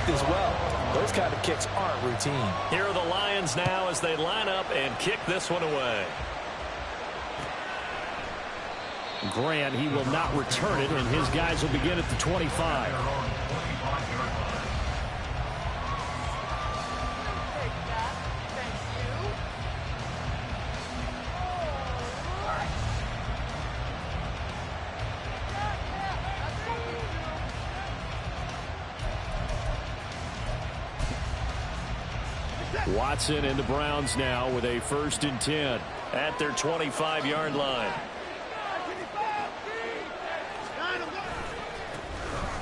kicked as well. Those kind of kicks aren't routine. Here are the Lions now as they line up and kick this one away. Grant, he will not return it, and his guys will begin at the 25. Watson and the Browns now with a 1st and 10 at their 25-yard line.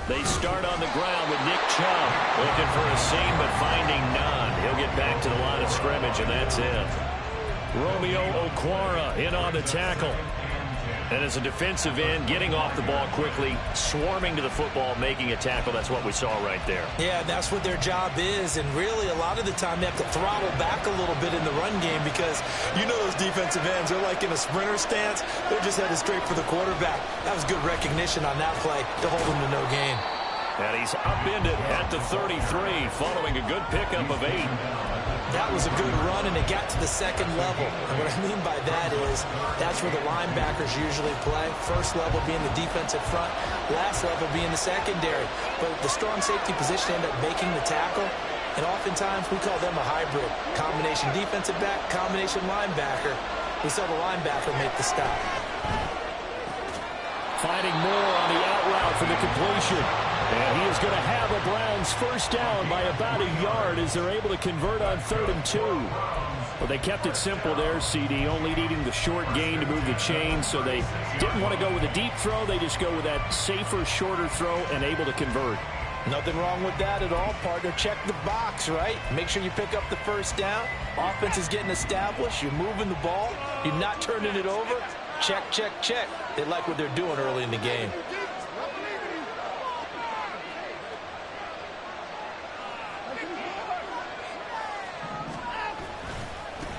They start on the ground with Nick Chubb looking for a seam but finding none. He'll get back to the line of scrimmage, and that's it. Romeo Okwara in on the tackle. And as a defensive end, getting off the ball quickly, swarming to the football, making a tackle. That's what we saw right there. Yeah, that's what their job is. And really, a lot of the time, they have to throttle back a little bit in the run game because you know those defensive ends, they're like in a sprinter stance. They're just headed straight for the quarterback. That was good recognition on that play to hold him to no gain. And he's upended at the 33 following a good pickup of 8. That was a good run, and it got to the second level. And what I mean by that is that's where the linebackers usually play. First level being the defensive front, last level being the secondary. But the strong safety position ended up making the tackle, and oftentimes we call them a hybrid. Combination defensive back, combination linebacker. We saw the linebacker make the stop. Finding more on the out route for the completion. And he is going to have a Browns 1st down by about a yard as they're able to convert on 3rd and 2. Well, they kept it simple there, CD, only needing the short gain to move the chain, so they didn't want to go with a deep throw. They just go with that safer, shorter throw and able to convert. Nothing wrong with that at all, partner. Check the box, right? Make sure you pick up the 1st down. Offense is getting established. You're moving the ball. You're not turning it over. Check, check, check. They like what they're doing early in the game.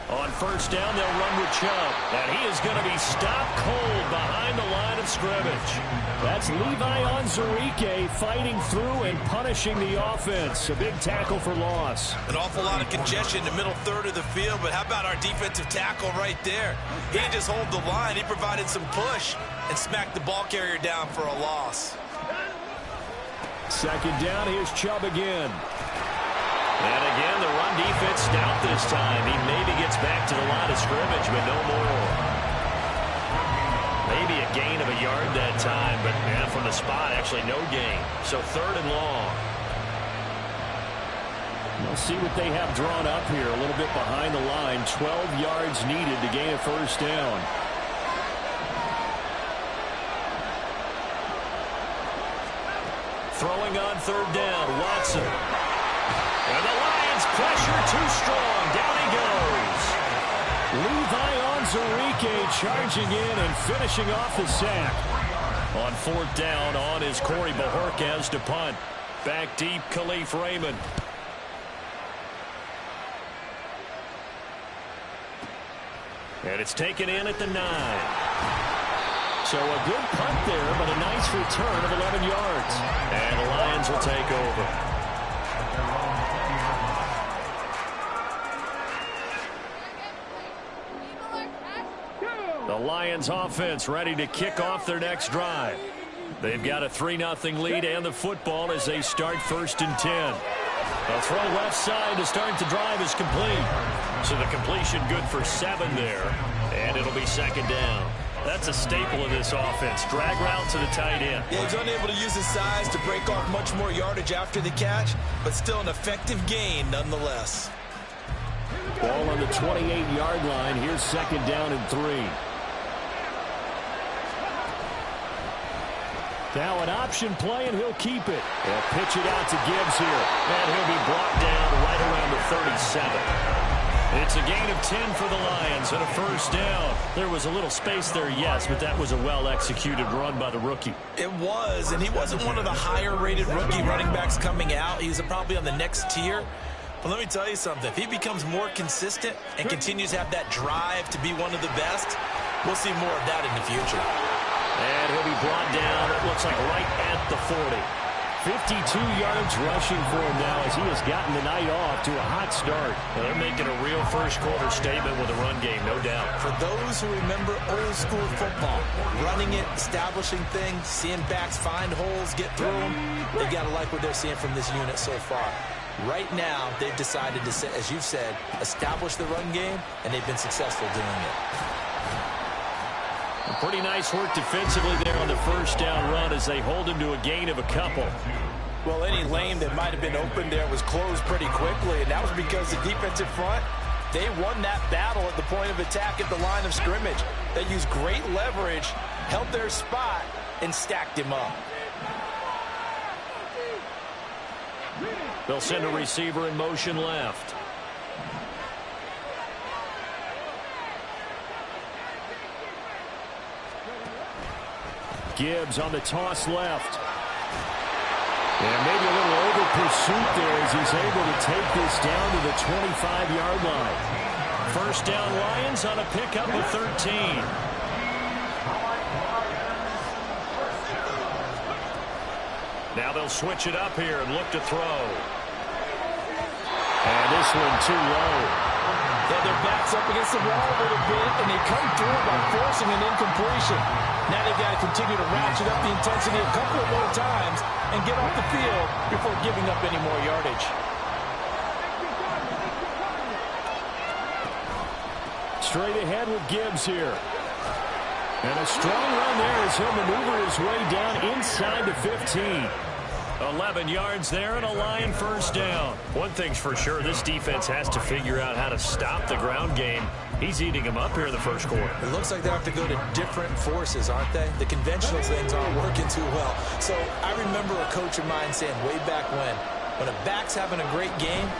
On 1st down, they'll run with Chubb. And he is going to be stopped cold behind the line of scrimmage. That's Levi Onwuzurike fighting through and punishing the offense. A big tackle for loss. An awful lot of congestion in the middle third of the field, but how about our defensive tackle right there? He didn't just hold the line. He provided some push and smacked the ball carrier down for a loss. 2nd down, here's Chubb again. And again, the run defense stout this time. He maybe gets back to the line of scrimmage, but no more. Maybe a gain of a yard that time, but yeah, from the spot, actually no gain. So 3rd and long. We'll see what they have drawn up here. A little bit behind the line. 12 yards needed to gain a 1st down. Throwing on 3rd down, Watson. And the Lions pressure too strong. Down he goes. Levi Onwuzurike charging in and finishing off the sack. On 4th down, on is Corey Bojorquez to punt. Back deep, Khalif Raymond. And it's taken in at the 9. So a good punt there, but a nice return of 11 yards. And the Lions will take over. The Lions offense ready to kick off their next drive. They've got a 3-0 lead and the football as they start 1st and 10. A throw left side to start the drive is complete. So the completion good for 7 there. And it'll be 2nd down. That's a staple of this offense. Drag route to the tight end. Yeah, he's unable to use his size to break off much more yardage after the catch, but still an effective gain nonetheless. Ball on the 28-yard line. Here's 2nd down and 3. Now an option play, and he'll keep it. They'll pitch it out to Gibbs here. And he'll be brought down right around the 37. It's a gain of 10 for the Lions and a 1st down. There was a little space there, yes, but that was a well-executed run by the rookie. It was, and he wasn't one of the higher-rated rookie running backs coming out. He's probably on the next tier. But let me tell you something. If he becomes more consistent and continues to have that drive to be one of the best, we'll see more of that in the future. And he'll be brought down, it looks like right at the 40. 52 yards rushing for him now as he has gotten the night off to a hot start. Well, they're making a real first-quarter statement with a run game, no doubt. For those who remember old-school football, running it, establishing things, seeing backs find holes, get through them, they got to like what they're seeing from this unit so far. Right now, they've decided to, as you've said, establish the run game, and they've been successful doing it. Pretty nice work defensively there on the first down run as they hold him to a gain of a couple. Well, any lane that might have been open there was closed pretty quickly, and that was because the defensive front, they won that battle at the point of attack at the line of scrimmage. They used great leverage, held their spot, and stacked him up. They'll send a receiver in motion left. Gibbs on the toss left. And maybe a little over pursuit there as he's able to take this down to the 25-yard line. First down Lions on a pickup of 13. Now they'll switch it up here and look to throw. And this one too low. Yeah, their backs up against the wall a little bit, and they come through by forcing an incompletion. Now they've got to continue to ratchet up the intensity a couple of more times and get off the field before giving up any more yardage. Straight ahead with Gibbs here. And a strong run there as he'll maneuver his way down inside the 15. 11 yards there and a Lion first down. One thing's for sure, this defense has to figure out how to stop the ground game. He's eating them up here in the first quarter. It looks like they have to go to different forces, aren't they? The conventional things aren't working too well. So I remember a coach of mine saying way back when a back's having a great game,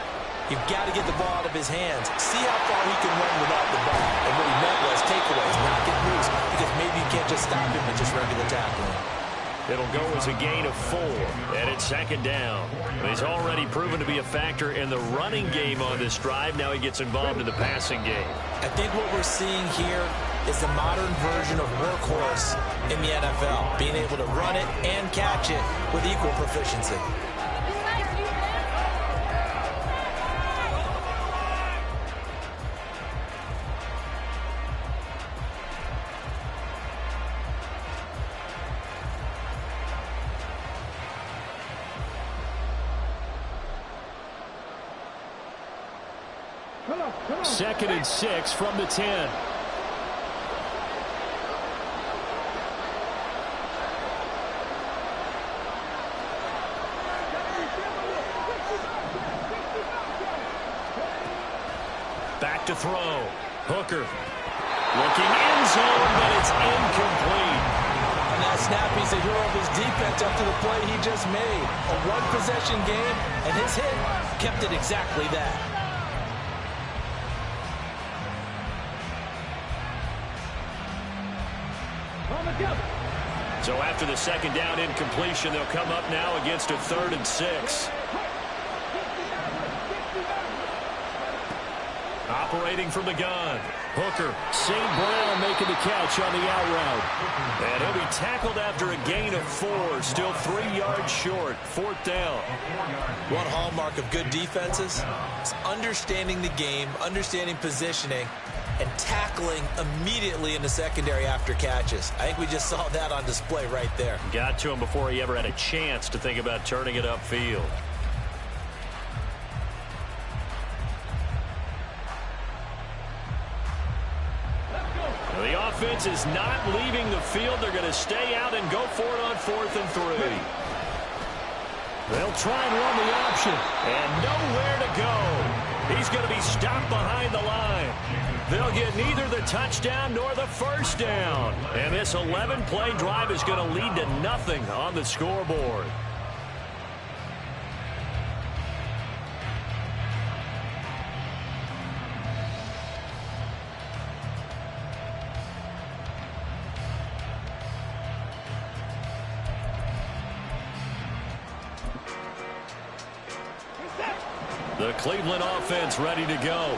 you've got to get the ball out of his hands. See how far he can run without the ball. And what he meant was takeaways, not get loose, because maybe you can't just stop him with just regular tackling. It'll go as a gain of 4, and it's second down. He's already proven to be a factor in the running game on this drive. Now he gets involved in the passing game. I think what we're seeing here is the modern version of workhorse in the NFL, being able to run it and catch it with equal proficiency. Second and 6 from the 10. Back to throw. Hooker. Looking end zone, but it's incomplete. On that snap, he's a hero of his defense after the play he just made. A one-possession game, and his hit kept it exactly that. So after the second down incompletion, they'll come up now against a 3rd and 6. Operating from the gun. Hooker. St. Brown making the catch on the out route. And he'll be tackled after a gain of 4. Still 3 yards short. 4th down. One hallmark of good defenses is understanding the game, understanding positioning, and tackling immediately in the secondary after catches. I think we just saw that on display right there. Got to him before he ever had a chance to think about turning it upfield. The offense is not leaving the field. They're going to stay out and go for it on 4th and 3. They'll try and run the option. And nowhere to go. He's going to be stopped behind the line. They'll get neither the touchdown nor the first down. And this 11-play drive is going to lead to nothing on the scoreboard. The Cleveland offense ready to go.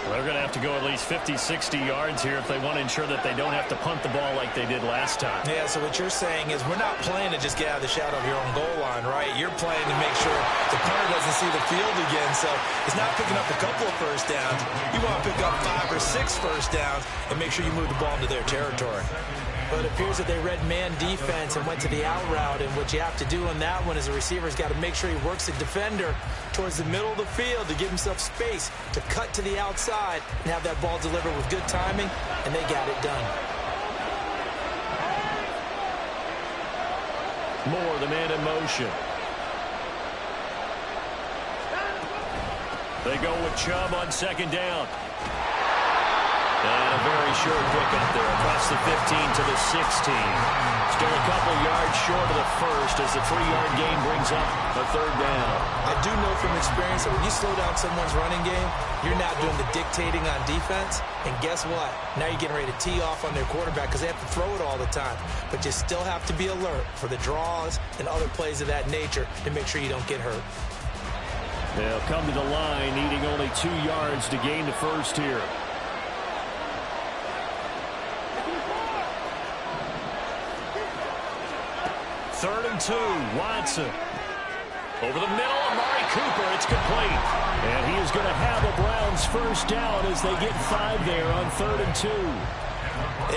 They're going to have to go at least 50, 60 yards here if they want to ensure that they don't have to punt the ball like they did last time. Yeah, so what you're saying is we're not playing to just get out of the shadow of your own goal line, right? You're playing to make sure the punter doesn't see the field again. So it's not picking up a couple of first downs. You want to pick up 5 or 6 first downs and make sure you move the ball into their territory. But it appears that they read man defense and went to the out route. And what you have to do on that one is the receiver's got to make sure he works the defender towards the middle of the field to give himself space to cut to the outside and have that ball delivered with good timing, and they got it done. Moore, the man in motion. They go with Chubb on second down. And a very short pickup there across the 15 to the 16. Still a couple yards short of the first as the 3-yard gain brings up a third down. I do know from experience that when you slow down someone's running game, you're not doing the dictating on defense. And guess what? Now you're getting ready to tee off on their quarterback because they have to throw it all the time. But you still have to be alert for the draws and other plays of that nature to make sure you don't get hurt. They'll come to the line needing only 2 yards to gain the first here. Third and 2, Watson. Over the middle, Amari Cooper, it's complete. And he is going to have a Browns first down as they get 5 there on 3rd and 2.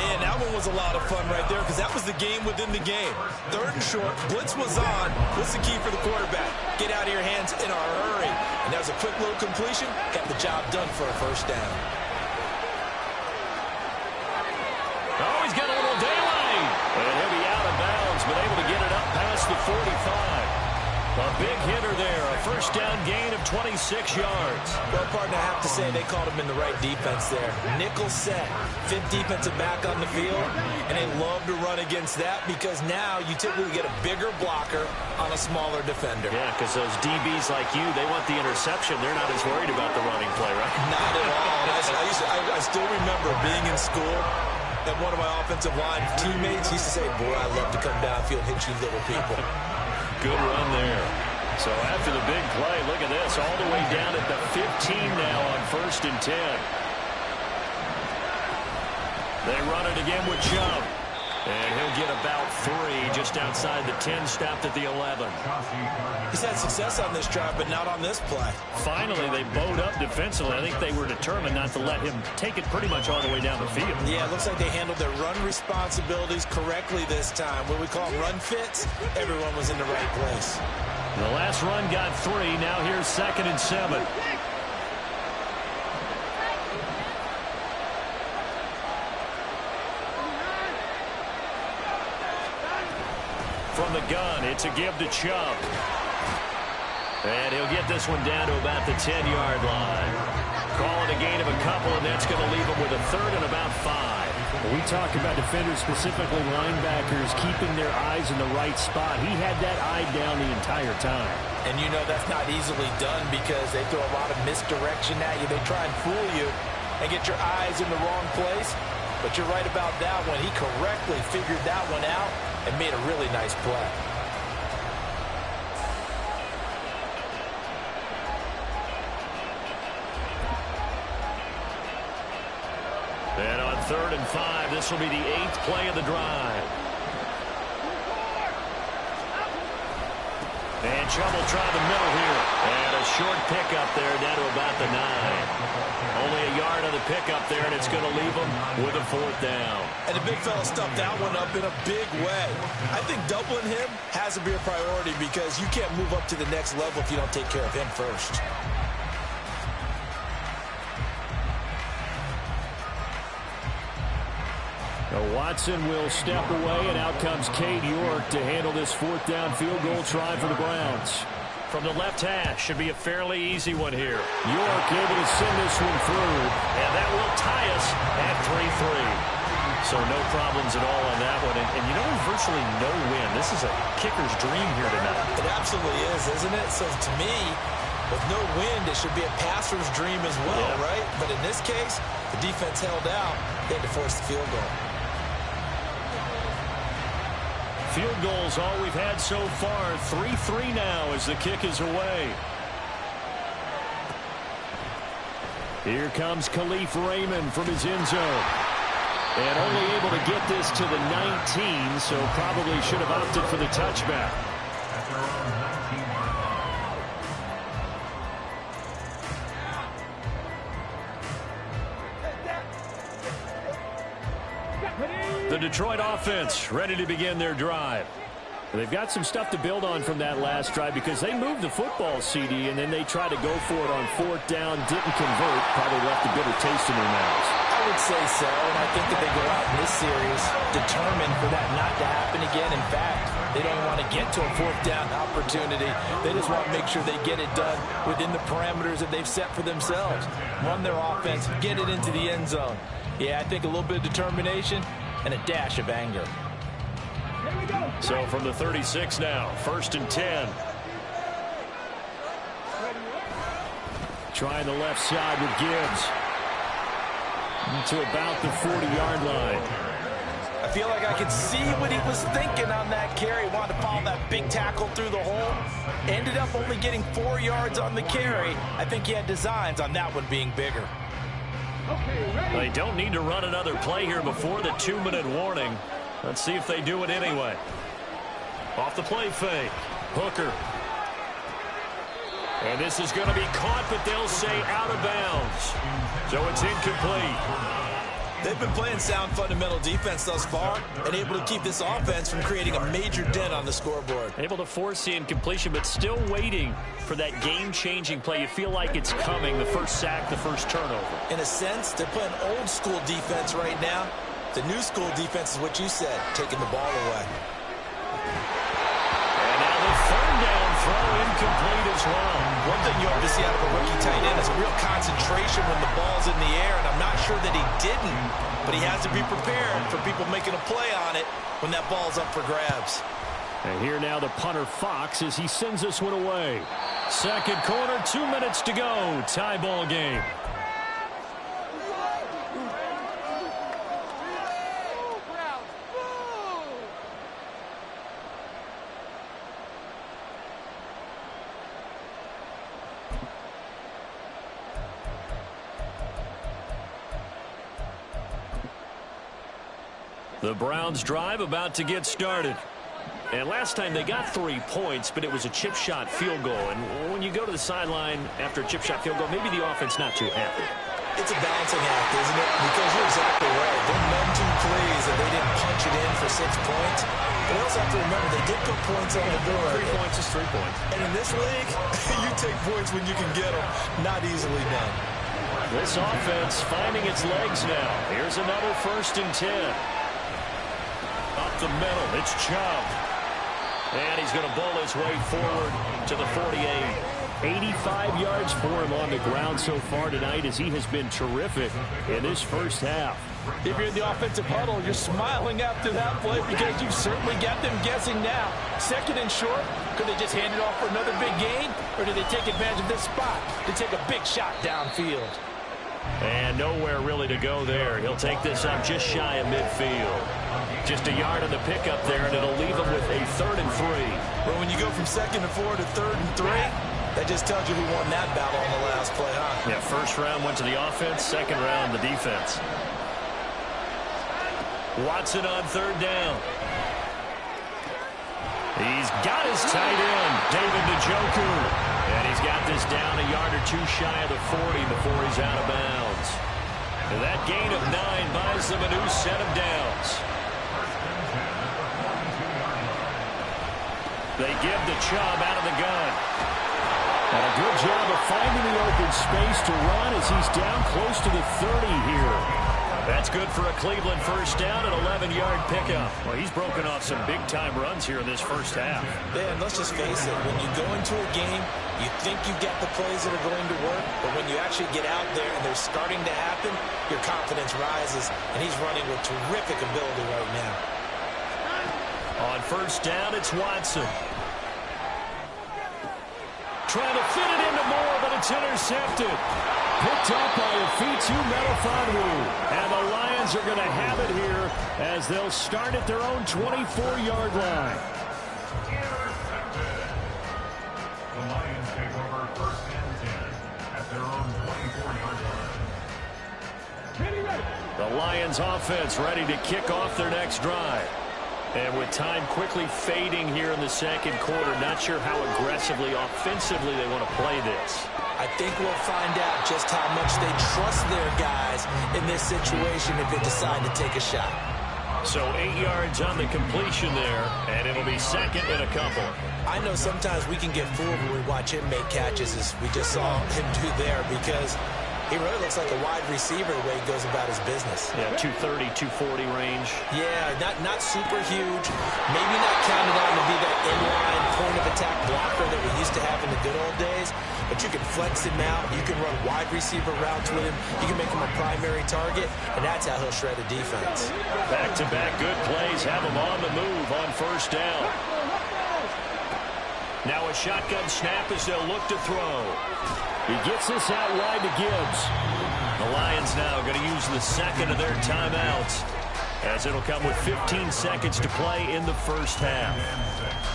And that one was a lot of fun right there because that was the game within the game. 3rd and short, blitz was on. What's the key for the quarterback? Get out of your hands in a hurry. And that was a quick little completion. Got the job done for a first down. Oh, he's got a little daylight. And he'll be out of bounds, but able to get it up past the 45. A big hitter there, a first down gain of 26 yards. Well, partner, I have to say they called him in the right defense there. Nickel set, 5th defensive back on the field, and they love to run against that because now you typically get a bigger blocker on a smaller defender. Yeah, because those DBs like you, they want the interception. They're not as worried about the running play, right? Not at all. I still remember being in school, and one of my offensive line teammates used to say, boy, I love to come downfield and hit you little people. Good run there. So after the big play, look at this, all the way down at the 15 now on 1st and 10. They run it again with Chubb. And he'll get about 3 just outside the 10, stopped at the 11. He's had success on this drive, but not on this play. Finally, they bowed up defensively. I think they were determined not to let him take it pretty much all the way down the field. Yeah, it looks like they handled their run responsibilities correctly this time. What we call run fits, everyone was in the right place. The last run got 3. Now here's 2nd and 7. From the gun, it's a give to Chubb. And he'll get this one down to about the 10-yard line. Call it a gain of a couple, and that's going to leave him with a 3rd and about 5. When we talk about defenders, specifically linebackers, keeping their eyes in the right spot. He had that eye down the entire time. And you know that's not easily done because they throw a lot of misdirection at you. They try and fool you and get your eyes in the wrong place. But you're right about that one. He correctly figured that one out and made a really nice play. And on 3rd and 5, this will be the 8th play of the drive. And Chubb will try the middle here. And a short pickup there down to about the 9. Only a yard on the pickup there, and it's going to leave him with a 4th down. And the big fella stuffed that one up in a big way. I think doubling him has to be a priority because you can't move up to the next level if you don't take care of him first. Now Watson will step away, and out comes Cade York to handle this 4th down field goal try for the Browns. From the left hash, should be a fairly easy one here. York able to send this one through. And that will tie us at 3-3. So no problems at all on that one. And you know, virtually no win. This is a kicker's dream here tonight. It absolutely is, isn't it? So to me, with no wind, it should be a passer's dream as well, right? But in this case, the defense held out. They had to force the field goal. Field goals all we've had so far. 3-3 now as the kick is away. Here comes Khalif Raymond from his end zone. And only able to get this to the 19, so probably should have opted for the touchback. The Detroit offense ready to begin their drive. They've got some stuff to build on from that last drive because they moved the football, CD, and then they tried to go for it on 4th down, didn't convert, probably left a bitter taste in their mouths. I would say so, and I think that they go out in this series determined for that not to happen again. In fact, they don't want to get to a 4th down opportunity. They just want to make sure they get it done within the parameters that they've set for themselves. Run their offense, get it into the end zone. Yeah, I think a little bit of determination and a dash of anger. So from the 36 now, 1st and 10. Trying the left side with Gibbs. To about the 40-yard line. I feel like I could see what he was thinking on that carry. Wanted to follow that big tackle through the hole. Ended up only getting 4 yards on the carry. I think he had designs on that one being bigger. They don't need to run another play here before the 2-minute warning. Let's see if they do it anyway. Off the play fake. Hooker. And this is going to be caught, but they'll say out of bounds. So it's incomplete. They've been playing sound fundamental defense thus far and able to keep this offense from creating a major dent on the scoreboard. Able to force the incompletion, but still waiting for that game-changing play. You feel like it's coming, the first sack, the first turnover. In a sense, they're playing old school defense right now. The new school defense is what you said, taking the ball away. And now the 3rd down throw incomplete as well. One thing you have to see out of a rookie tight end is real concentration when the ball's in the air, and I'm not sure that he didn't, but he has to be prepared for people making a play on it when that ball's up for grabs. And here now the punter Fox as he sends this one away. Second quarter, 2 minutes to go. Tie ball game. The Browns drive about to get started. And last time they got 3 points, but it was a chip shot field goal. And when you go to the sideline after a chip shot field goal, maybe the offense not too happy. It's a balancing act, isn't it? Because you're exactly right. They're none too pleased that they didn't punch it in for 6 points. But they also have to remember they did put points on the board. 3 points is 3 points. And in this league, you take points when you can get them. Not easily done. This offense finding its legs now. Here's another 1st and 10. Up the middle, it's Chubb. And he's going to bowl his way forward to the 48. 85 yards for him on the ground so far tonight as he has been terrific in this first half. If you're in the offensive huddle, you're smiling after that play because you've certainly got them guessing now. 2nd and short, could they just hand it off for another big gain? Or do they take advantage of this spot to take a big shot downfield? And nowhere really to go there. He'll take this up just shy of midfield. Just a yard on the pickup there, and it'll leave him with a 3rd and 3. But when you go from 2nd and 4 to 3rd and 3, that just tells you who won that battle on the last play, huh? Yeah, 1st round went to the offense, 2nd round the defense. Watson on 3rd down. He's got his tight end, David Njoku. And he's got this down a yard or 2 shy of the 40 before he's out of bounds. And that gain of 9 buys them a new set of downs. They give the Chubb out of the gun. And a good job of finding the open space to run as he's down close to the 30 here. That's good for a Cleveland 1st down, an 11-yard pickup. Well, he's broken off some big-time runs here in this first half. Yeah, and let's just face it, when you go into a game, you think you get the plays that are going to work, but when you actually get out there and they're starting to happen, your confidence rises, and he's running with terrific ability right now. On 1st down, it's Watson. Trying to fit it into Moore, but it's intercepted. Picked up by Afitu Melifonwu. And the Lions are going to have it here as they'll start at their own 24-yard line. The Lions take over 1st and 10 at their own 24-yard line. The Lions offense ready to kick off their next drive. And with time quickly fading here in the second quarter, not sure how aggressively, offensively they want to play this. I think we'll find out just how much they trust their guys in this situation if they decide to take a shot. So 8 yards on the completion there, and it'll be second and a couple. I know sometimes we can get fooled when we watch him make catches, as we just saw him do there, because he really looks like a wide receiver the way he goes about his business. Yeah, 230, 240 range. Yeah, not super huge. Maybe not counted on to be that inline point-of-attack blocker that we used to have in the good old days, but you can flex him out. You can run wide receiver routes with him. You can make him a primary target, and that's how he'll shred a defense. Back-to-back good plays have him on the move on first down. Now a shotgun snap as they'll look to throw. He gets this out wide to Gibbs. The Lions now going to use the second of their timeouts, as it'll come with 15 seconds to play in the first half.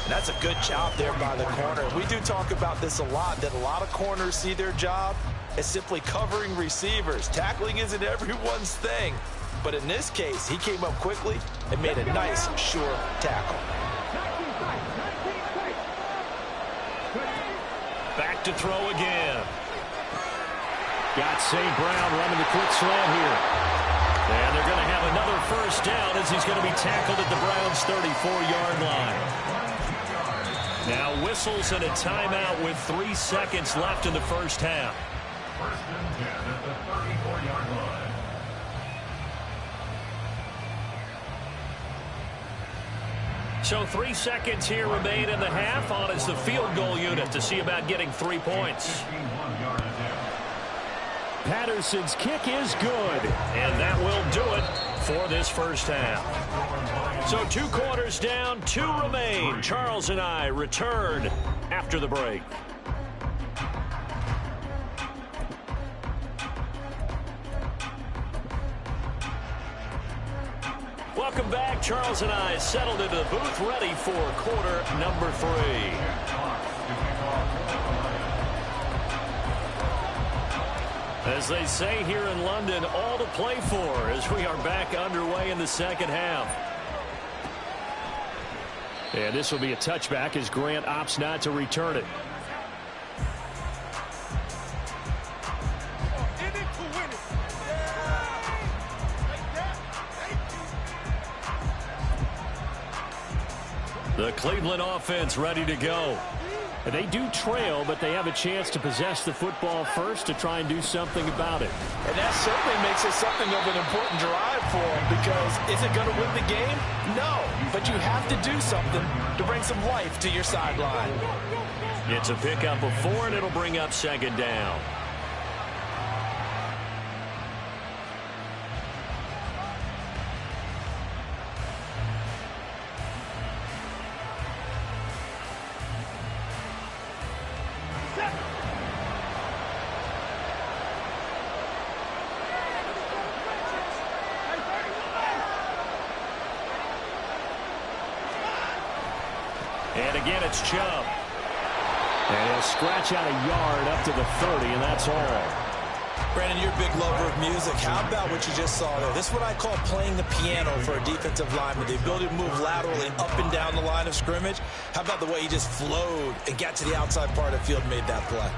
And that's a good job there by the corner. We do talk about this a lot, that a lot of corners see their job as simply covering receivers. Tackling isn't everyone's thing. But in this case, he came up quickly and made a nice, sure tackle. Back to throw again. Got St. Brown running the quick slant here. And they're going to have another first down as he's going to be tackled at the Browns' 34-yard line. Now whistles and a timeout with 3 seconds left in the first half. So 3 seconds here remain in the half. On is the field goal unit to see about getting 3 points. Patterson's kick is good. And that will do it for this first half. So 2 quarters down, 2 remain. Charles and I return after the break. Welcome back. Charles and I settled into the booth, ready for quarter number 3. As they say here in London, all to play for as we are back underway in the second half. And this will be a touchback as Grant opts not to return it. The Cleveland offense ready to go. And they do trail, but they have a chance to possess the football first to try and do something about it. And that certainly makes it something of an important drive for them, because is it going to win the game? No, but you have to do something to bring some life to your sideline. It's a pickup of 4, and it'll bring up second down. And again, it's Chubb. And he'll scratch out a yard up to the 30, and that's all. Brandon, you're a big lover of music. How about what you just saw there? This is what I call playing the piano for a defensive lineman. The ability to move laterally up and down the line of scrimmage. How about the way he just flowed and got to the outside part of the field and made that play?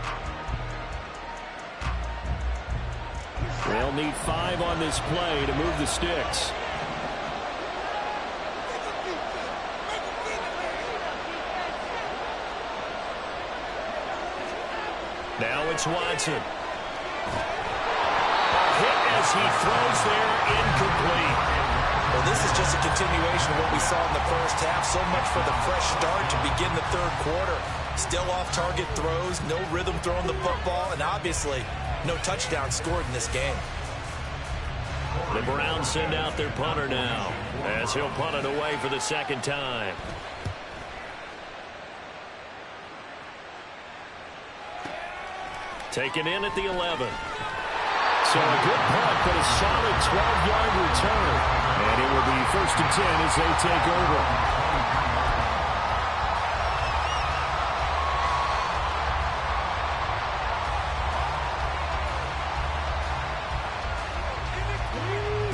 They'll need 5 on this play to move the sticks. Now it's Watson. A hit as he throws there, incomplete. Well, this is just a continuation of what we saw in the first half. So much for the fresh start to begin the third quarter. Still off-target throws, no rhythm throwing the football, and obviously no touchdown scored in this game. The Browns send out their punter now, as he'll punt it away for the second time. Taken in at the 11. So a good punt, but a solid 12-yard return. And it will be 1st and 10 as they take over.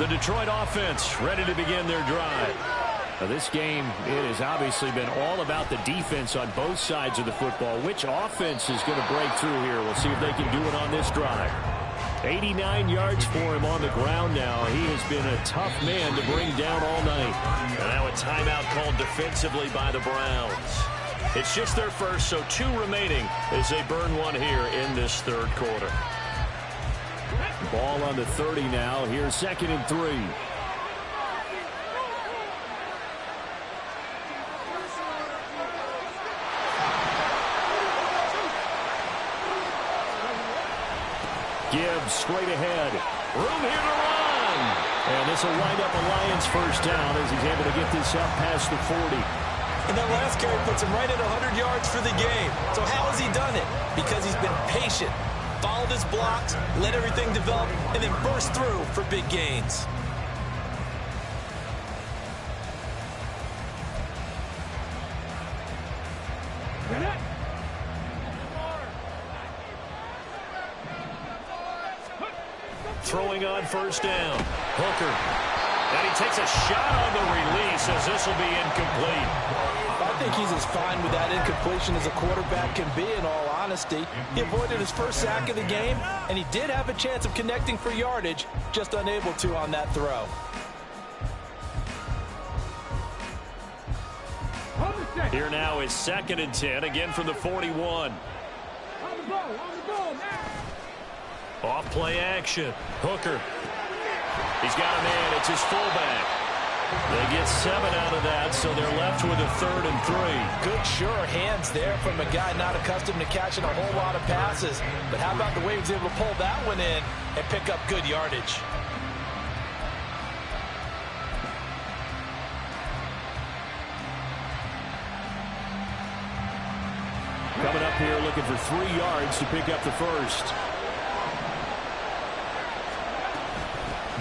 The Detroit offense ready to begin their drive. Now this game, it has obviously been all about the defense on both sides of the football. Which offense is going to break through here? We'll see if they can do it on this drive. 89 yards for him on the ground now. He has been a tough man to bring down all night. And now a timeout called defensively by the Browns. It's just their first, so 2 remaining as they burn one here in this third quarter. Ball on the 30 now. Here's 2nd and 3. Gibbs straight ahead. Room here to run. And this will wind up a Lions first down as he's able to get this up past the 40. And that last carry puts him right at 100 yards for the game. So how has he done it? Because he's been patient, followed his blocks, let everything develop, and then burst through for big gains. Throwing on first down. Hooker. And he takes a shot on the release as this will be incomplete. I think he's as fine with that incompletion as a quarterback can be, in all honesty. He avoided his first sack of the game, and he did have a chance of connecting for yardage, just unable to on that throw. Here now is 2nd and 10, again from the 41. Off play action. Hooker. He's got a man. It's his fullback. They get 7 out of that, so they're left with a 3rd and 3. Good, sure hands there from a guy not accustomed to catching a whole lot of passes. But how about the way he was able to pull that one in and pick up good yardage? Coming up here looking for 3 yards to pick up the first.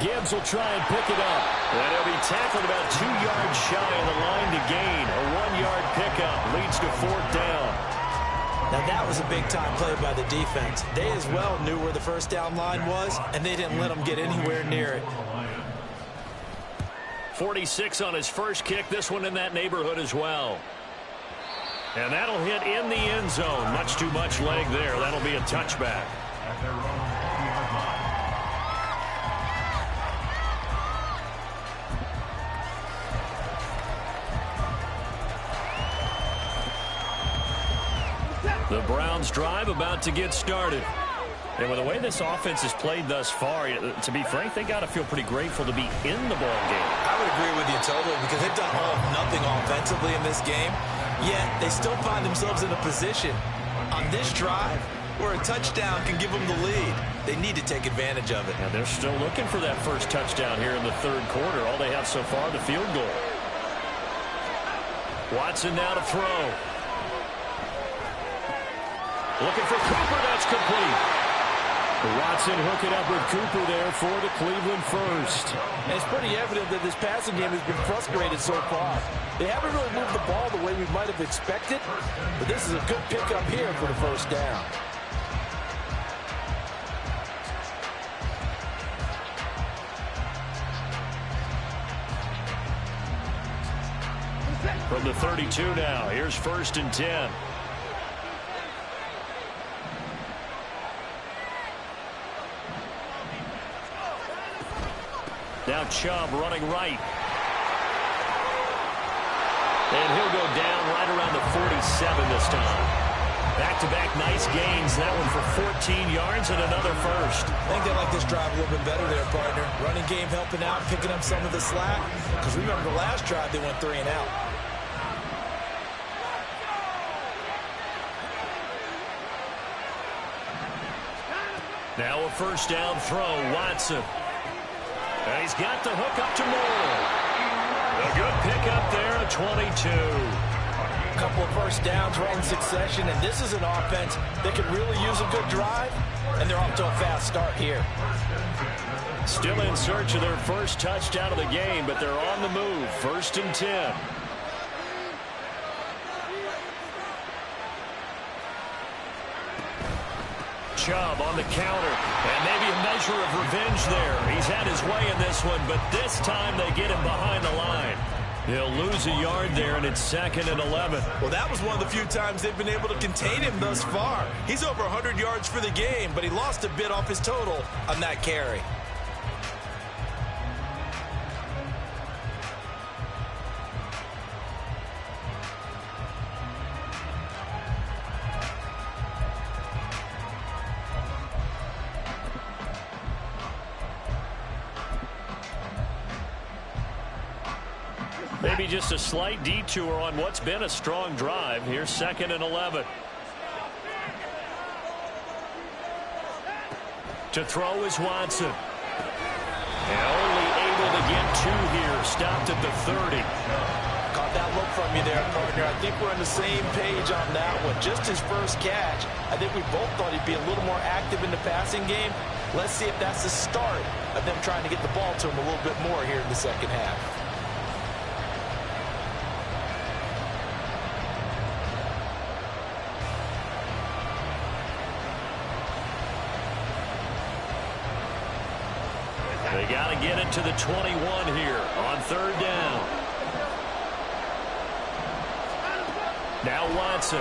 Gibbs will try and pick it up. And he'll be tackled about 2 yards shy of the line to gain. A 1-yard pickup leads to 4th down. Now that was a big-time play by the defense. They as well knew where the first down line was, and they didn't let them get anywhere near it. 46 on his first kick. This one in that neighborhood as well. And that'll hit in the end zone. Much too much leg there. That'll be a touchback. The Browns drive about to get started. And with the way this offense has played thus far, to be frank, they got to feel pretty grateful to be in the ball game. I would agree with you totally, because they've done all nothing offensively in this game, yet they still find themselves in a position on this drive where a touchdown can give them the lead. They need to take advantage of it. And they're still looking for that first touchdown here in the third quarter. All they have so far, the field goal. Watson now to throw. Looking for Cooper. That's complete. Watson hooking up with Cooper there for the Cleveland first. And it's pretty evident that this passing game has been frustrated so far. They haven't really moved the ball the way we might have expected, but this is a good pickup here for the first down. From the 32 now, here's 1st and 10. Now Chubb running right. And he'll go down right around the 47 this time. Back-to-back nice gains. That one for 14 yards and another first. I think they like this drive a little bit better there, partner. Running game helping out, picking up some of the slack. Because remember the last drive, they went 3 and out. Now a first down throw, Watson. And he's got the hook up to Moore. A good pickup there at 22. A couple of first downs right in succession, and this is an offense that could really use a good drive, and they're off to a fast start here. Still in search of their first touchdown of the game, but they're on the move. 1st and 10. Chubb on the counter. And maybe a measure of revenge there. He's had his way in this one, but this time they get him behind the line. He'll lose a yard there, and it's 2nd and 11. Well, that was one of the few times they've been able to contain him thus far. He's over 100 yards for the game, but he lost a bit off his total on that carry. Maybe just a slight detour on what's been a strong drive. Here's 2nd and 11. To throw is Watson. And only able to get 2 here. Stopped at the 30. Caught that look from you there, partner. I think we're on the same page on that one. Just his first catch. I think we both thought he'd be a little more active in the passing game. Let's see if that's the start of them trying to get the ball to him a little bit more here in the second half. They got to get it to the 21 here on 3rd down. Now Watson.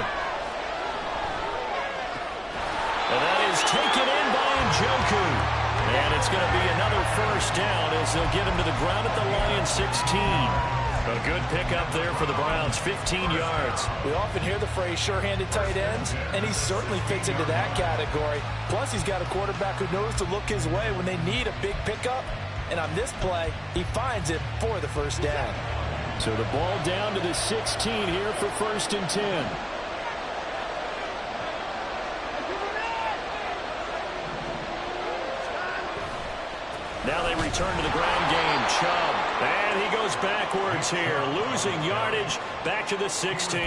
And that is taken in by Njoku. And it's going to be another 1st down as they'll get him to the ground at the Lions 16. A good pickup there for the Browns, 15 yards. We often hear the phrase sure-handed tight ends, and he certainly fits into that category. Plus, he's got a quarterback who knows to look his way when they need a big pickup. And on this play, he finds it for the 1st down. So the ball down to the 16 here for 1st and 10. Now they return to the ground game. Chubb. And he goes backwards here. Losing yardage back to the 16.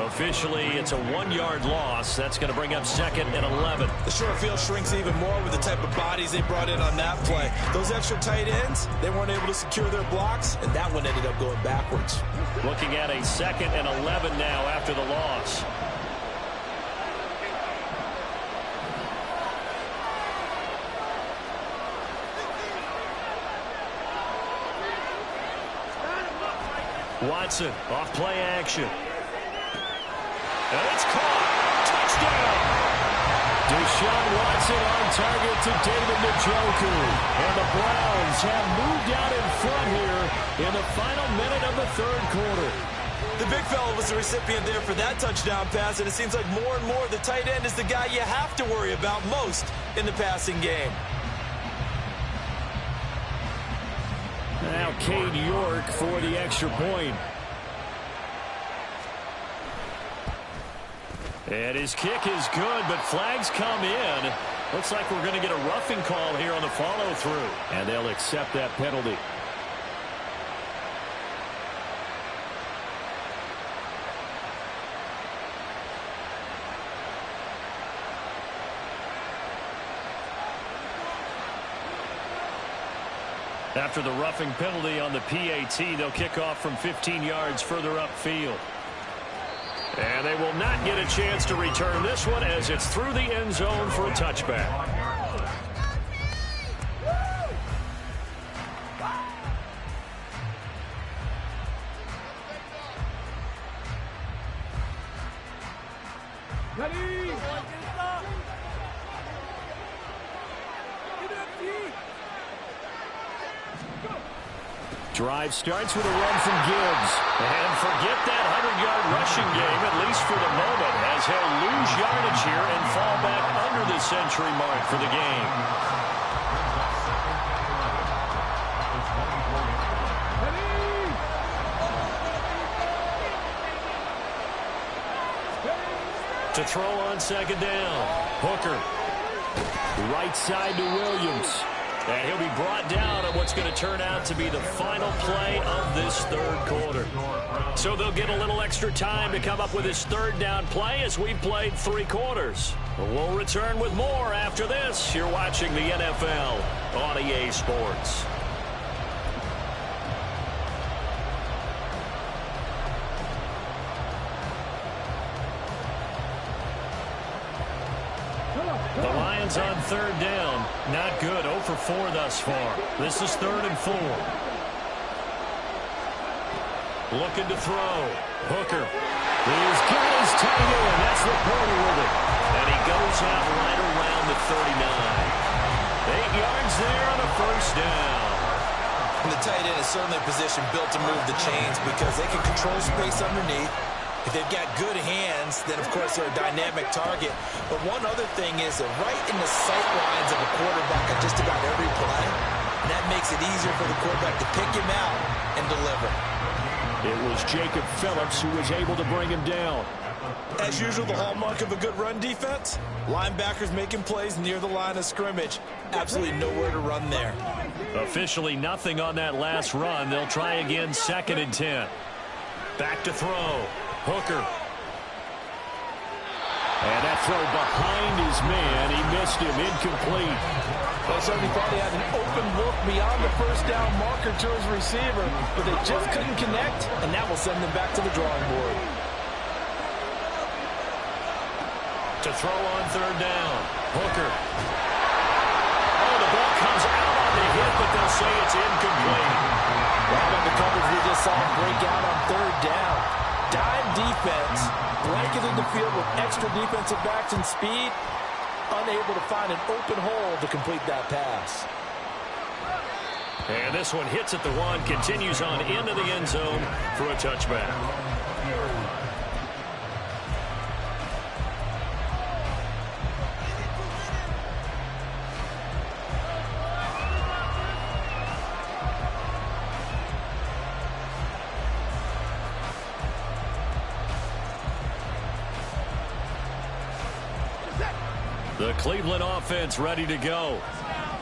Officially, it's a 1-yard loss. That's going to bring up 2nd and 11. The short field shrinks even more with the type of bodies they brought in on that play. Those extra tight ends, they weren't able to secure their blocks, and that one ended up going backwards. Looking at a 2nd and 11 now after the loss. Watson off play action. And it's caught. Touchdown. Deshaun Watson on target to David Njoku. And the Browns have moved out in front here in the final minute of the 3rd quarter. The big fella was the recipient there for that touchdown pass, and it seems like more and more the tight end is the guy you have to worry about most in the passing game. Now Cade York for the extra point. And his kick is good, but flags come in. Looks like we're going to get a roughing call here on the follow-through. And they'll accept that penalty. After the roughing penalty on the PAT, they'll kick off from 15 yards further upfield. And they will not get a chance to return this one as it's through the end zone for a touchback. Drive starts with a run from Gibbs. And forget that 100-yard rushing game, at least for the moment, as he'll lose yardage here and fall back under the century mark for the game. To throw on 2nd down. Hooker. Right side to Williams. And he'll be brought down on what's going to turn out to be the final play of this 3rd quarter. So they'll get a little extra time to come up with his 3rd down play as we've played 3 quarters. We'll return with more after this. You're watching the NFL on EA Sports. The Lions on third down. Not good. 0 for 4 thus far. This is 3rd and 4. Looking to throw. Hooker. He's got his tight end. That's Laporta with it. And he goes out right around the 39. 8 yards there on a first down. And the tight end is certainly a position built to move the chains because they can control space underneath. If they've got good hands, then, of course, they're a dynamic target. But one other thing is they're right in the sight lines of a quarterback at just about every play. And that makes it easier for the quarterback to pick him out and deliver. It was Jacob Phillips who was able to bring him down. As usual, the hallmark of a good run defense, linebackers making plays near the line of scrimmage. Absolutely nowhere to run there. Officially nothing on that last run. They'll try again, 2nd and 10. Back to throw. Hooker. And that throw behind his man. He missed him. Incomplete. They certainly thought he had an open look beyond the first down marker to his receiver, but they just couldn't connect, and that will send them back to the drawing board. To throw on 3rd down. Hooker. Oh, the ball comes out on the hit, but they'll say it's incomplete. Right on the coverage we just saw him break out on 3rd down. Dime defense, blanketed the field with extra defensive backs and speed, unable to find an open hole to complete that pass. And this one hits at the 1, continues on into the end zone for a touchback. The Cleveland offense ready to go.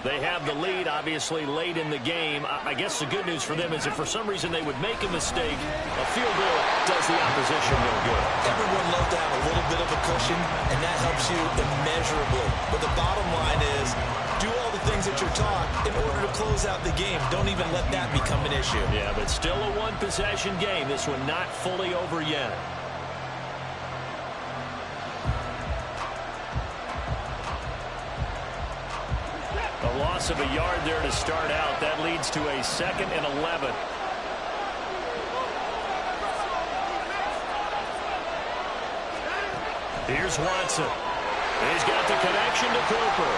They have the lead, obviously, late in the game. I guess the good news for them is if for some reason they would make a mistake, a field goal does the opposition no good. Everyone loves to have a little bit of a cushion, and that helps you immeasurably. But the bottom line is, do all the things that you're taught in order to close out the game. Don't even let that become an issue. Yeah, but still a one-possession game. This one not fully over yet. A loss of a yard there to start out. That leads to a 2nd and 11. Here's Watson. He's got the connection to Cooper.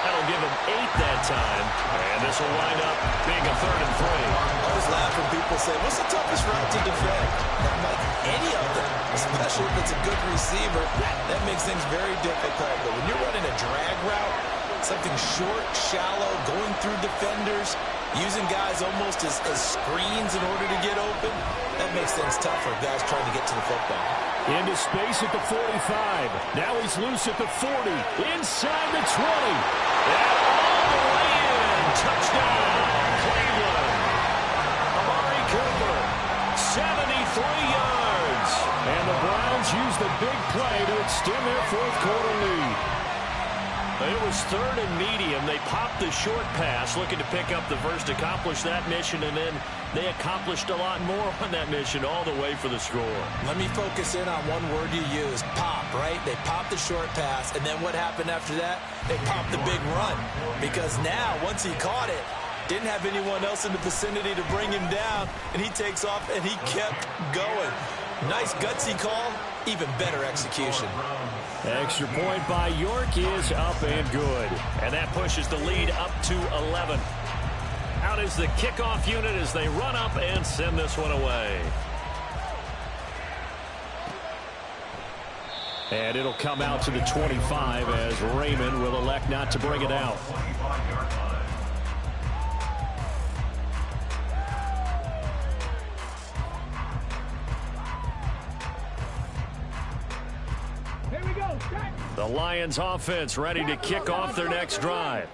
That'll give him 8 that time. And this will wind up being a 3rd and 3. I always laugh when people say, what's the toughest route to defend? I'm like, any of them, especially if it's a good receiver. That makes things very difficult. But when you're running a drag route, something short, shallow, going through defenders, using guys almost as screens in order to get open, that makes things tough for guys trying to get to the football. Into space at the 45. Now he's loose at the 40. Inside the 20. And all the way in. Touchdown, Cleveland. Amari Cooper, 73 yards. And the Browns use the big play to extend their 4th quarter lead. It was 3rd and medium. They popped the short pass, looking to pick up the first, accomplish that mission, and then they accomplished a lot more on that mission all the way for the score. Let me focus in on one word you used, pop, right? They popped the short pass, and then what happened after that? They popped the big run. Because now, once he caught it, didn't have anyone else in the vicinity to bring him down, and he takes off, and he kept going. Nice gutsy call, even better execution. Extra point by York is up and good. And that pushes the lead up to 11. Out is the kickoff unit as they run up and send this one away. And it'll come out to the 25 as Raymond will elect not to bring it out. The Lions offense ready to kick off their next drive.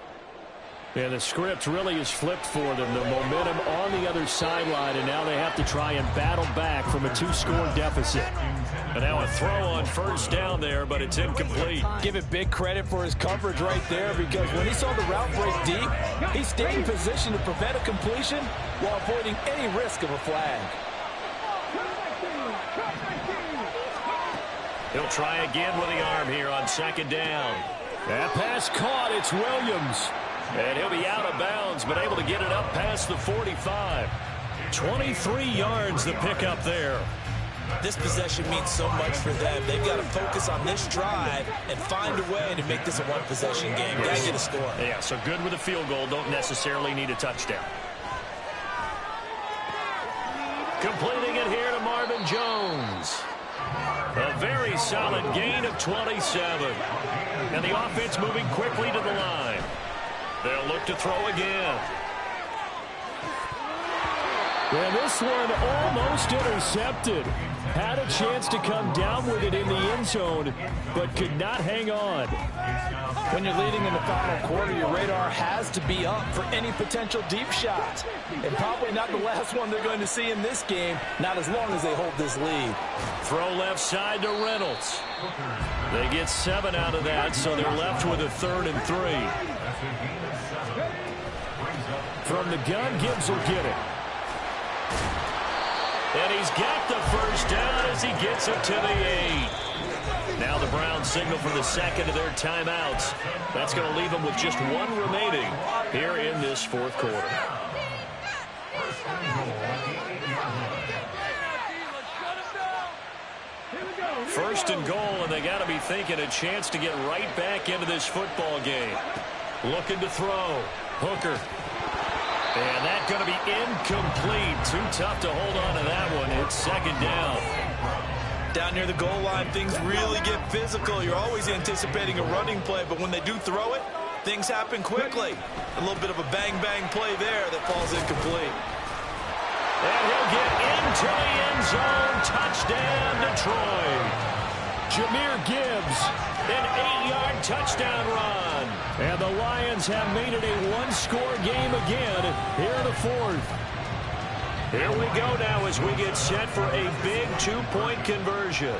And the script really is flipped for them. The momentum on the other sideline, and now they have to try and battle back from a 2-score deficit. And now a throw on first down there, but it's incomplete. Give it big credit for his coverage right there, because when he saw the route break deep, he stayed in position to prevent a completion while avoiding any risk of a flag. He'll try again with the arm here on second down. That pass caught. It's Williams. And he'll be out of bounds, but able to get it up past the 45. 23 yards the pickup there. This possession means so much for them. They've got to focus on this drive and find a way to make this a one-possession game. Got to get a score. Yeah, so good with a field goal. Don't necessarily need a touchdown. Completing it here to Marvin Jones. A very solid gain of 27. And the offense moving quickly to the line. They'll look to throw again. And this one almost intercepted. Had a chance to come down with it in the end zone, but could not hang on. When you're leading in the final quarter, your radar has to be up for any potential deep shots. And probably not the last one they're going to see in this game, not as long as they hold this lead. Throw left side to Reynolds. They get 7 out of that, so they're left with a 3rd and 3. From the gun, Gibbs will get it. And he's got the first down as he gets it to the 8. Now the Browns signal for the second of their timeouts. That's going to leave them with just 1 remaining here in this 4th quarter. First and goal, and they got to be thinking a chance to get right back into this football game. Looking to throw. Hooker. And that's going to be incomplete. Too tough to hold on to that one. It's second down. Down near the goal line, things really get physical. You're always anticipating a running play, but when they do throw it, things happen quickly. A little bit of a bang-bang play there that falls incomplete. And he'll get into the end zone. Touchdown, Detroit. Jahmyr Gibbs, an 8-yard touchdown run. And the Lions have made it a 1-score game again here in the 4th. Here we go now as we get set for a big 2-point conversion.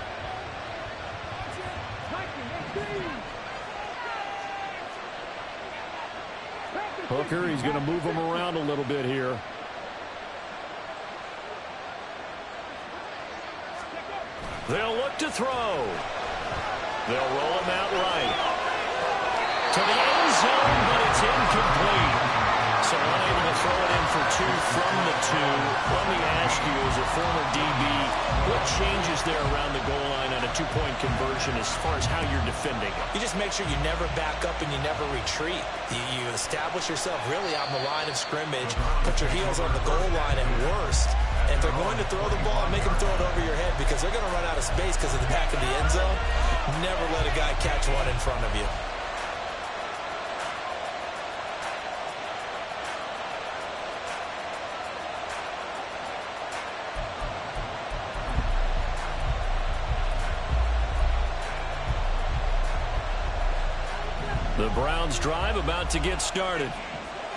Hooker, he's going to move him around a little bit here. They'll look to throw. They'll roll him out right. To the end zone, but it's incomplete. So unable to throw it in for 2 from the 2. Let me ask you, as a former DB, what changes there around the goal line on a 2-point conversion as far as how you're defending it? You just make sure you never back up and you never retreat. You establish yourself really on the line of scrimmage, put your heels on the goal line at worst. And if they're going to throw the ball, make them throw it over your head because they're going to run out of space because of the back of the end zone. Never let a guy catch one in front of you. The Browns drive about to get started.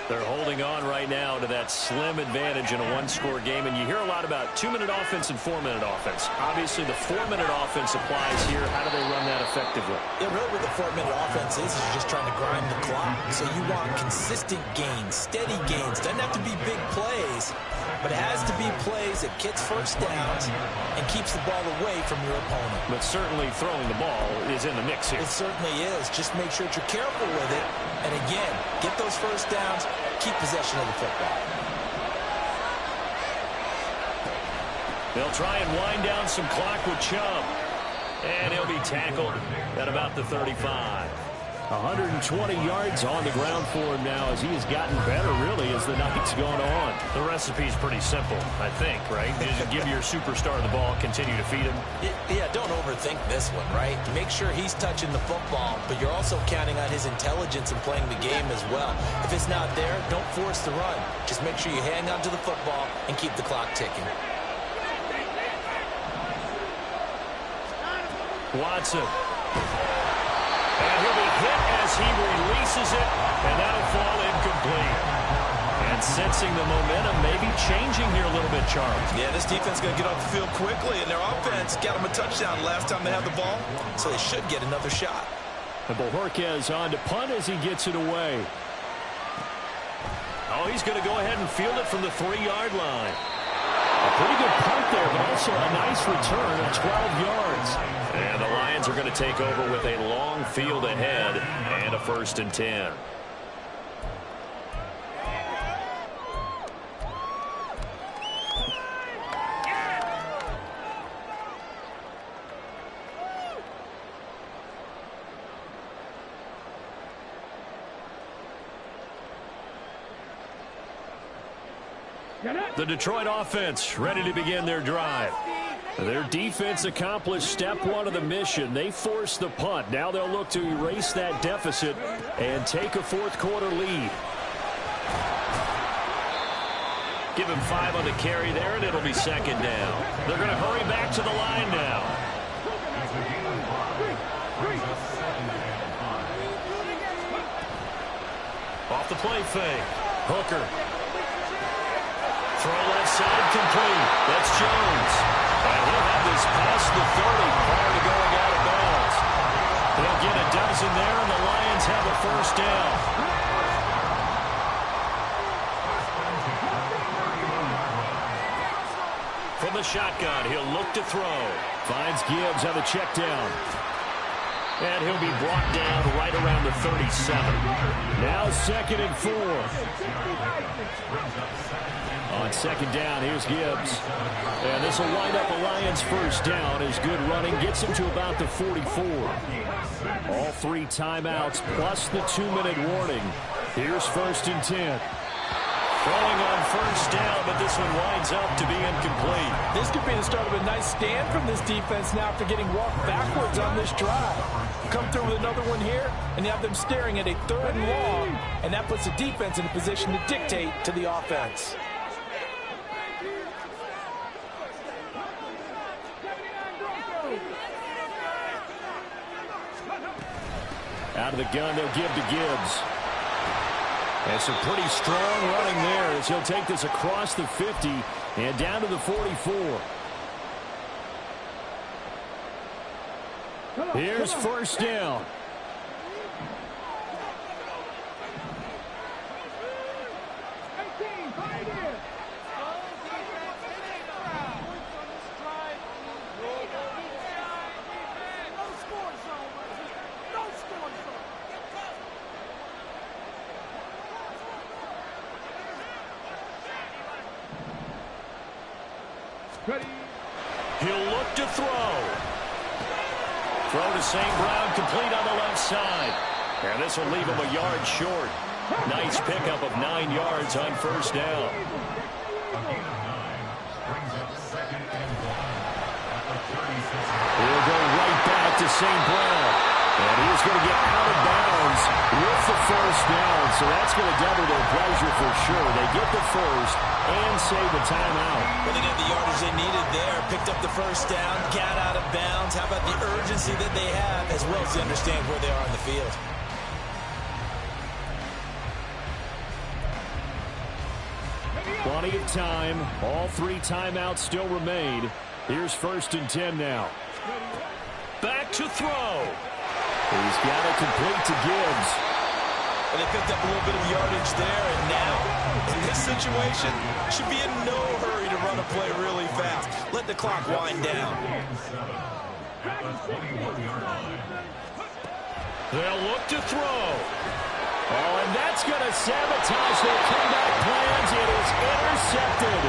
They're holding on right now to that slim advantage in a 1-score game. And you hear a lot about 2-minute offense and 4-minute offense. Obviously, the 4-minute offense applies here. How do they run that effectively? Yeah, really what the 4-minute offense is you're just trying to grind the clock. So you want consistent gains, steady gains. Doesn't have to be big plays, but it has to be plays that gets first downs and keeps the ball away from your opponent. But certainly throwing the ball is in the mix here. It certainly is. Just make sure that you're careful with it. And again, get those first downs, keep possession of the football. They'll try and wind down some clock with Chubb. And he'll be tackled at about the 35. 120 yards on the ground for him now as he has gotten better, really, as the night's gone on. The recipe's pretty simple, I think, right? Just give your superstar the ball, continue to feed him. Yeah, don't overthink this one, right? Make sure he's touching the football, but you're also counting on his intelligence in playing the game as well. If it's not there, don't force the run. Just make sure you hang on to the football and keep the clock ticking. Watson. And he'll be hit as he releases it, and that'll fall incomplete. And sensing the momentum maybe changing here a little bit, Charles. Yeah, this defense is going to get off the field quickly, and their offense got them a touchdown last time they had the ball, so they should get another shot. And Bojorquez on to punt as he gets it away. Oh, he's going to go ahead and field it from the 3-yard line. A pretty good punt there, but also a nice return of 12 yards. And the Lions are going to take over with a long field ahead and a 1st and 10. The Detroit offense ready to begin their drive. Their defense accomplished step 1 of the mission. They forced the punt. Now they'll look to erase that deficit and take a 4th quarter lead. Give him 5 on the carry there, and it'll be 2nd down. They're going to hurry back to the line now. Off the play fake. Hooker. Throw left side complete. That's Jones. And he'll have this past the 30 prior to going out of bounds. They'll get a dozen there, and the Lions have a 1st down. From the shotgun, he'll look to throw. Finds Gibbs on the check down. And he'll be brought down right around the 37. Now 2nd and 4. On 2nd down, here's Gibbs. And this will wind up a Lions 1st down. His good running gets him to about the 44. All 3 timeouts plus the 2-minute warning. Here's 1st and 10. Throwing on 1st down, but this one winds up to be incomplete. This could be the start of a nice stand from this defense now after getting walked backwards on this drive. Come through with another one here, and you have them staring at a 3rd and long, and that puts the defense in a position to dictate to the offense. Out of the gun, they'll give to Gibbs. And some pretty strong running there as he'll take this across the 50 and down to the 44. Here's 1st down. He'll look to throw. Throw to St. Brown, complete on the left side. And this will leave him a yard short. Nice pickup of 9 yards on 1st down. He'll go right back to St. Brown. And he's going to get out of bounds with the 1st down. So that's going to double their pleasure for sure. They get the 1st and save the timeout. Well, they got the yardage they needed there. Picked up the 1st down, got out of bounds. How about the urgency that they have, as well as they understand where they are in the field. Plenty of time. All 3 timeouts still remain. Here's 1st and 10 now. Back to throw. He's got it complete to Gibbs. And they picked up a little bit of yardage there, and now, in this situation, should be in no hurry to run a play really fast. Let the clock wind down. They'll look to throw. Oh, and that's going to sabotage their comeback plans. It is intercepted.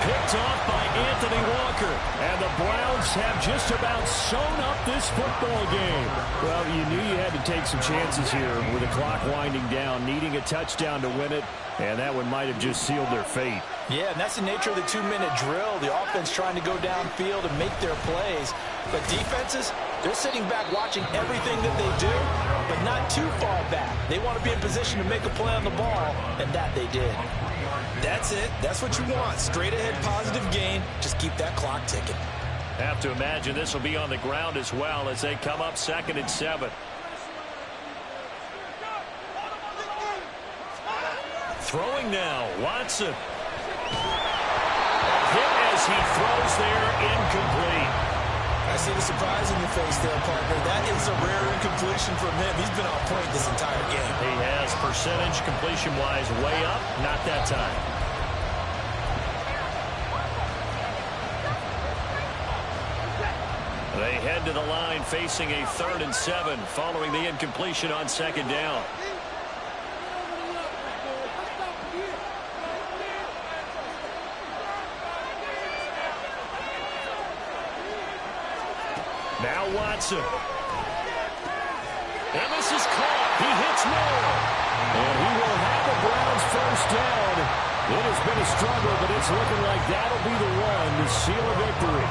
Picked off by Anthony Walker. And the Browns have just about sewn up this football game. Well, you knew you had to take some chances here with the clock winding down, needing a touchdown to win it, and that one might have just sealed their fate. Yeah, and that's the nature of the 2-minute drill. The offense trying to go downfield and make their plays. But defenses, they're sitting back watching everything that they do, but not too far back. They want to be in position to make a play on the ball, and that they did. That's it. That's what you want. Straight ahead, positive gain. Just keep that clock ticking. Have to imagine this will be on the ground as well as they come up 2nd and 7. Throwing now, Watson. A hit as he throws there, incomplete. I see the surprise in your face there, partner. That is a rare incompletion from him. He's been on point this entire game. He has percentage completion-wise way up. Not that time. They head to the line facing a 3rd and 7 following the incompletion on 2nd down. Now Watson. And this is caught. He hits Moore. And he will have the Browns first down. It has been a struggle, but it's looking like that'll be the one to seal a victory.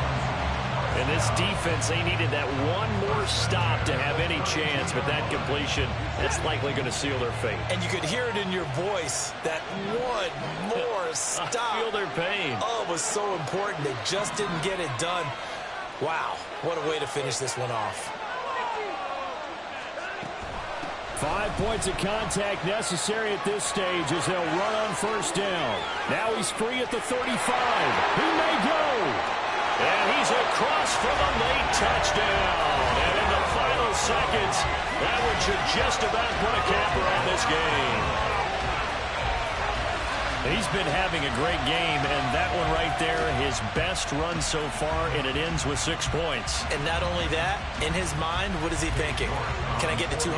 And this defense, they needed that one more stop to have any chance, but that completion, that's likely going to seal their fate. And you could hear it in your voice, that one more stop. I feel their pain. Oh, it was so important. They just didn't get it done. Wow, what a way to finish this one off. 5 points of contact necessary at this stage as they'll run on first down. Now he's free at the 35. He may go. And he's across for the late touchdown. And in the final seconds, that one should just about put a capper on this game. He's been having a great game, and that one right there, his best run so far, and it ends with 6 points. And not only that, in his mind, what is he thinking? Can I get to 200?